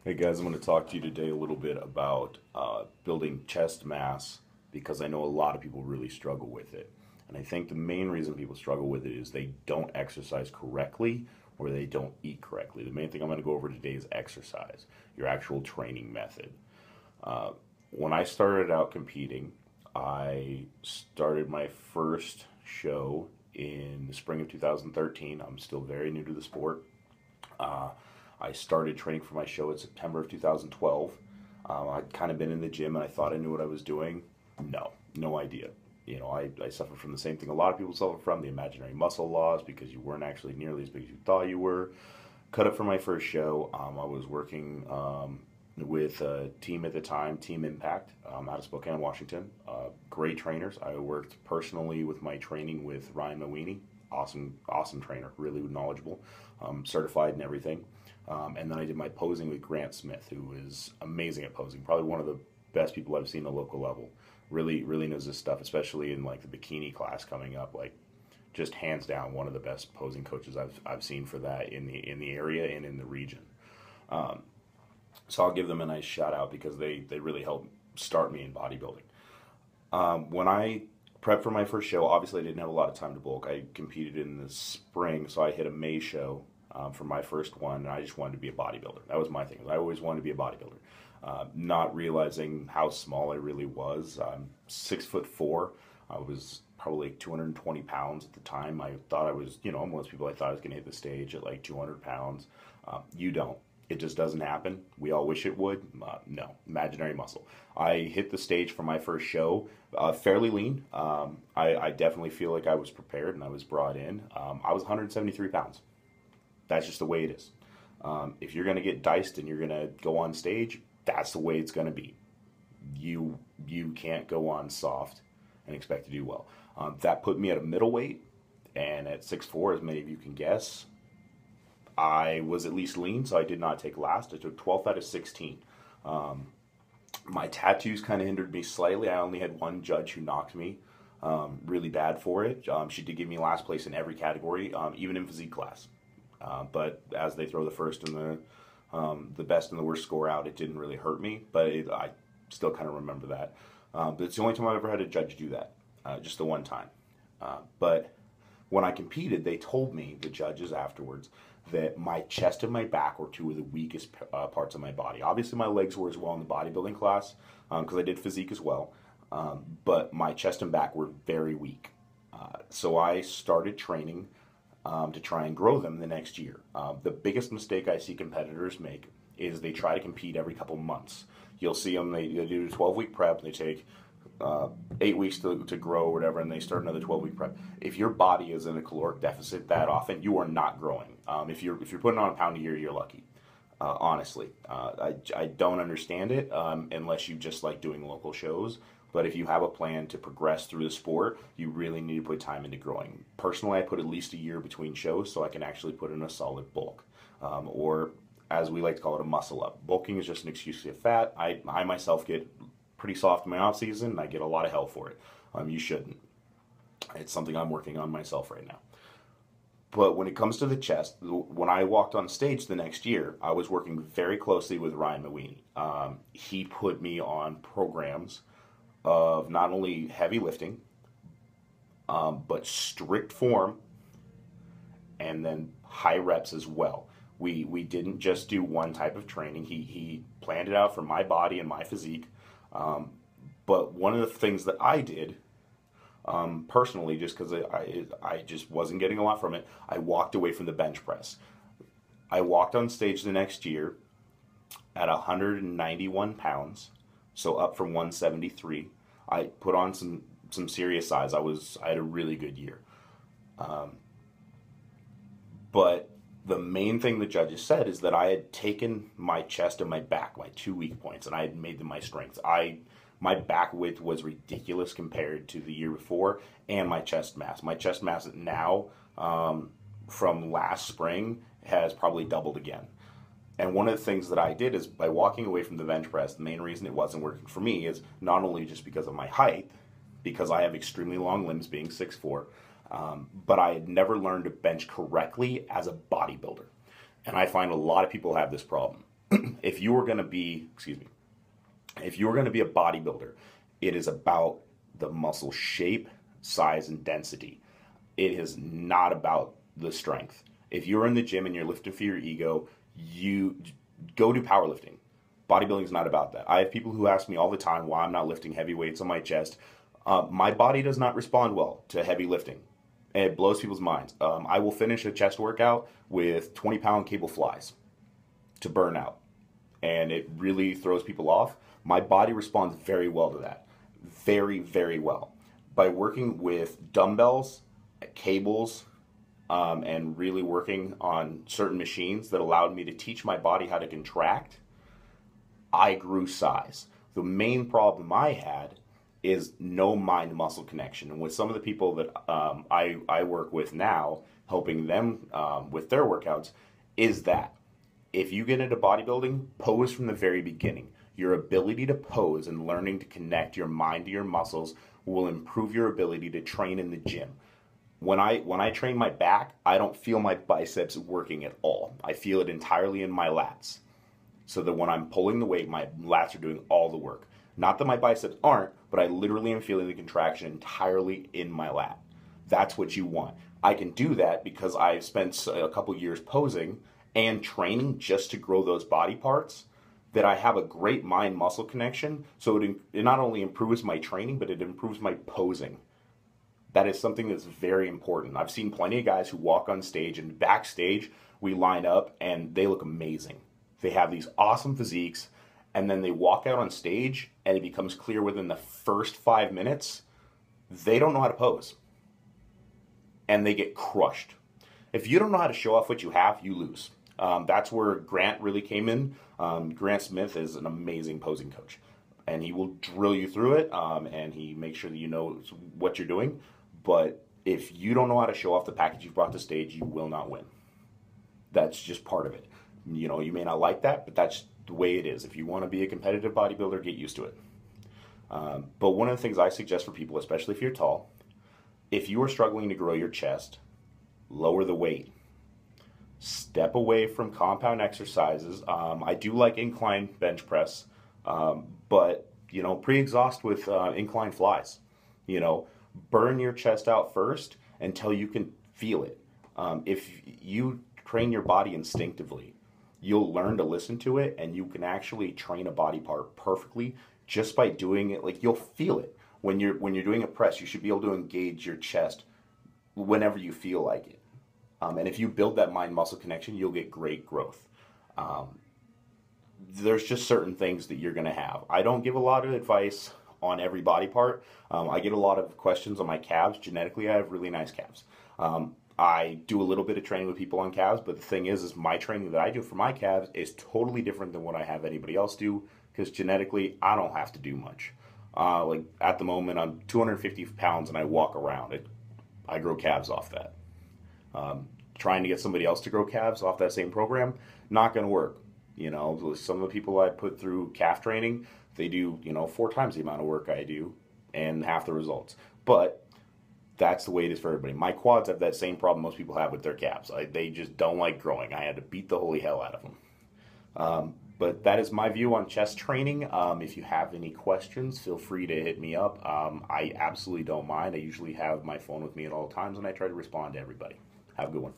Hey guys, I'm going to talk to you today a little bit about building chest mass because I know a lot of people really struggle with it. And I think the main reason people struggle with it is they don't exercise correctly or they don't eat correctly. The main thing I'm going to go over today is exercise, your actual training method. When I started out competing, I started my first show in the spring of 2013. I'm still very new to the sport. Uh, I started training for my show in September of 2012. I'd kind of been in the gym and I thought I knew what I was doing. No idea. You know, I suffered from the same thing a lot of people suffer from, the imaginary muscle loss because you weren't actually nearly as big as you thought you were. Cut up for my first show. I was working with a team at the time, Team Impact, out of Spokane, Washington. Great trainers. I worked personally with my training with Ryan Mawini. Awesome trainer, really knowledgeable, certified and everything. And then I did my posing with Grant Smith, who is amazing at posing. Probably one of the best people I've seen at a local level. Really knows this stuff, especially in like the bikini class coming up. Like, just hands down, one of the best posing coaches I've seen for that in the area and in the region. So I'll give them a nice shout out because they really helped start me in bodybuilding. When I prepped for my first show, obviously I didn't have a lot of time to bulk. I competed in the spring, so I hit a May show for my first one, and I just wanted to be a bodybuilder. That was my thing. I always wanted to be a bodybuilder. Not realizing how small I really was. I'm 6'4". I was probably like 220 pounds at the time. I thought I was, most people I thought I was going to hit the stage at like 200 pounds. You don't. It just doesn't happen. We all wish it would. No, imaginary muscle. I hit the stage for my first show fairly lean. I definitely feel like I was prepared and I was brought in. I was 173 pounds. That's just the way it is. If you're going to get diced and you're going to go on stage, that's the way it's going to be. You can't go on soft and expect to do well. That put me at a middleweight, and at 6'4", as many of you can guess, I was at least lean, so I did not take last. I took 12th out of 16. My tattoos kind of hindered me slightly. I only had one judge who knocked me really bad for it. She did give me last place in every category, even in physique class. But as they throw the first and the best and the worst score out, it didn't really hurt me. But I still kind of remember that. But it's the only time I've ever had a judge do that, just the one time. But when I competed, they told me, the judges afterwards, that my chest and my back were two of the weakest parts of my body. Obviously, my legs were as well in the bodybuilding class because I did physique as well. But my chest and back were very weak. So I started training to try and grow them the next year. The biggest mistake I see competitors make is they try to compete every couple months. You'll see them, they do a 12-week prep, they take 8 weeks to grow or whatever, and they start another 12-week prep. If your body is in a caloric deficit that often, you are not growing. If you're putting on a pound a year, you're lucky. Honestly, I don't understand it unless you just like doing local shows. But if you have a plan to progress through the sport, you really need to put time into growing. Personally, I put at least a year between shows so I can actually put in a solid bulk, or as we like to call it, a muscle up. Bulking is just an excuse to get fat. I myself get pretty soft in my off season, and I get a lot of hell for it. You shouldn't. It's something I'm working on myself right now. But when it comes to the chest, when I walked on stage the next year, I was working very closely with Ryan Mawini. He put me on programs of not only heavy lifting, but strict form, and then high reps as well. We didn't just do one type of training. He planned it out for my body and my physique. But one of the things that I did, personally, just because I just wasn't getting a lot from it, I walked away from the bench press. I walked on stage the next year at 191 pounds, so up from 173. I put on some serious size. I had a really good year. But the main thing the judges said is that I had taken my chest and my back, my two weak points, and I had made them my strengths. My back width was ridiculous compared to the year before, and my chest mass. My chest mass now, from last spring, has probably doubled again. And one of the things that I did is, by walking away from the bench press, the main reason it wasn't working for me is not only just because of my height, because I have extremely long limbs being 6'4", but I had never learned to bench correctly as a bodybuilder. And I find a lot of people have this problem. if you are going to be, if you're going to be a bodybuilder, it is about the muscle shape, size, and density. It is not about the strength. If you're in the gym and you're lifting for your ego, you go do powerlifting. Bodybuilding is not about that. I have people who ask me all the time why I'm not lifting heavy weights on my chest. My body does not respond well to heavy lifting. And it blows people's minds. I will finish a chest workout with 20-pound cable flies to burn out. And it really throws people off. My body responds very well to that. Very, very well. By working with dumbbells, cables, and really working on certain machines that allowed me to teach my body how to contract, I grew size. The main problem I had is no mind-muscle connection. And with some of the people that I work with now, helping them with their workouts, is that if you get into bodybuilding, pose from the very beginning. Your ability to pose and learning to connect your mind to your muscles will improve your ability to train in the gym. When I train my back, I don't feel my biceps working at all. I feel it entirely in my lats. So that when I'm pulling the weight, my lats are doing all the work. Not that my biceps aren't, but I literally am feeling the contraction entirely in my lat. That's what you want. I can do that because I've spent a couple years posing and training just to grow those body parts, that I have a great mind-muscle connection. So it not only improves my training, but it improves my posing. That is something that's very important. I've seen plenty of guys who walk on stage, and backstage we line up and they look amazing. They have these awesome physiques, and then they walk out on stage and it becomes clear within the first 5 minutes they don't know how to pose. And they get crushed. If you don't know how to show off what you have, you lose. That's where Grant really came in. Grant Smith is an amazing posing coach. And he will drill you through it, and he makes sure that you know what you're doing. But if you don't know how to show off the package you've brought to stage, you will not win. That's just part of it. You know, you may not like that, but that's the way it is. If you want to be a competitive bodybuilder, get used to it. But one of the things I suggest for people, especially if you're tall, if you are struggling to grow your chest, lower the weight. Step away from compound exercises. I do like incline bench press, but, you know, pre-exhaust with incline flies. You know, burn your chest out first until you can feel it. If you train your body instinctively, you'll learn to listen to it, and you can actually train a body part perfectly just by doing it. Like, you'll feel it. When you're doing a press, you should be able to engage your chest whenever you feel like it. And if you build that mind-muscle connection, you'll get great growth. There's just certain things that you're going to have. I don't give a lot of advice on every body part. I get a lot of questions on my calves. Genetically, I have really nice calves. I do a little bit of training with people on calves, but the thing is my training that I do for my calves is totally different than what I have anybody else do, because genetically, I don't have to do much. Like, at the moment, I'm 250 pounds and I walk around. I grow calves off that. Trying to get somebody else to grow calves off that same program, not going to work. You know, some of the people I put through calf training, they do, 4 times the amount of work I do and half the results. But that's the way it is for everybody. My quads have that same problem most people have with their calves. They just don't like growing. I had to beat the holy hell out of them. But that is my view on chest training. If you have any questions, feel free to hit me up. I absolutely don't mind. I usually have my phone with me at all times, and I try to respond to everybody. Have a good one.